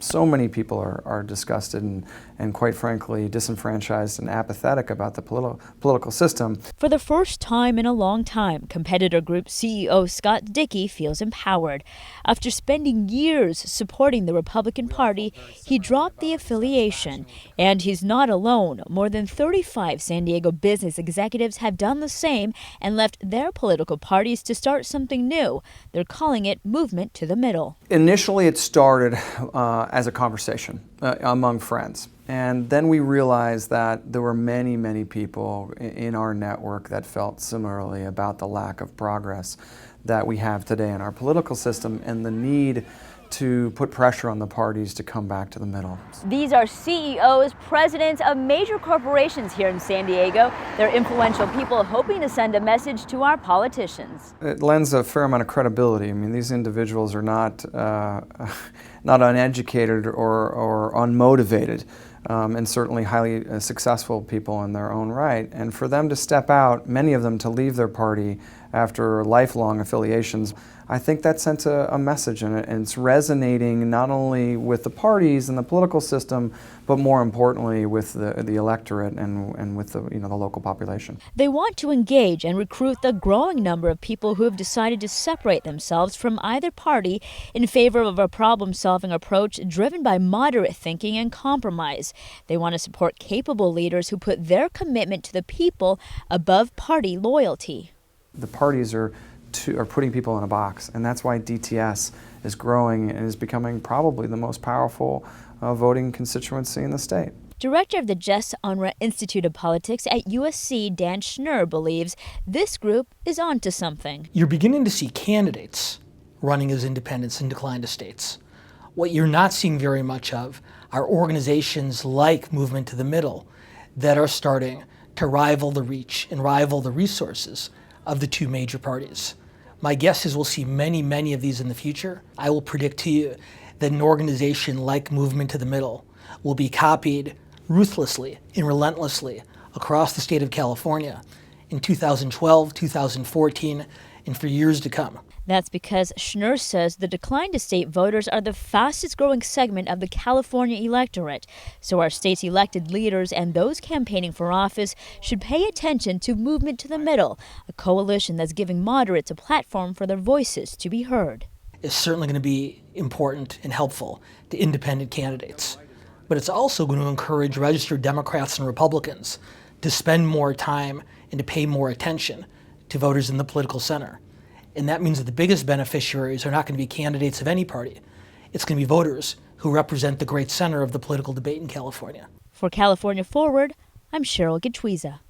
So many people are disgusted and quite frankly disenfranchised and apathetic about the political system. For the first time in a long time, competitor group CEO Scott Dickey feels empowered. After spending years supporting the Republican Party, he dropped the affiliation. And he's not alone. More than 35 San Diego business executives have done the same and left their political parties to start something new. They're calling it Movement to the Middle. Initially, it started as a conversation among friends. And then we realized that there were many, many people in our network that felt similarly about the lack of progress that we have today in our political system and the need to put pressure on the parties to come back to the middle. These are CEOs, presidents of major corporations here in San Diego. They're influential people hoping to send a message to our politicians. It lends a fair amount of credibility. I mean, these individuals are not uneducated or unmotivated. And certainly highly successful people in their own right. And for them to step out, many of them to leave their party after lifelong affiliations, I think that sent a message, and it's resonating not only with the parties and the political system, but more importantly with the electorate and with the local population. They want to engage and recruit the growing number of people who have decided to separate themselves from either party in favor of a problem-solving approach driven by moderate thinking and compromise. They want to support capable leaders who put their commitment to the people above party loyalty. The parties are putting people in a box, and that's why DTS is growing and is becoming probably the most powerful voting constituency in the state. Director of the Jess Unruh Institute of Politics at USC, Dan Schnurr, believes this group is onto something. You're beginning to see candidates running as independents in declined states. What you're not seeing very much of are organizations like Movement to the Middle that are starting to rival the reach and rival the resources of the two major parties. My guess is we'll see many, many of these in the future. I will predict to you that an organization like Movement to the Middle will be copied ruthlessly and relentlessly across the state of California in 2012, 2014, and for years to come. That's because Schnurr says the decline to state voters are the fastest growing segment of the California electorate. So our state's elected leaders and those campaigning for office should pay attention to Movement to the Middle, a coalition that's giving moderates a platform for their voices to be heard. It's certainly going to be important and helpful to independent candidates. But it's also going to encourage registered Democrats and Republicans to spend more time and to pay more attention to voters in the political center. And that means that the biggest beneficiaries are not going to be candidates of any party. It's going to be voters who represent the great center of the political debate in California. For California Forward, I'm Cheryl Gitwiza.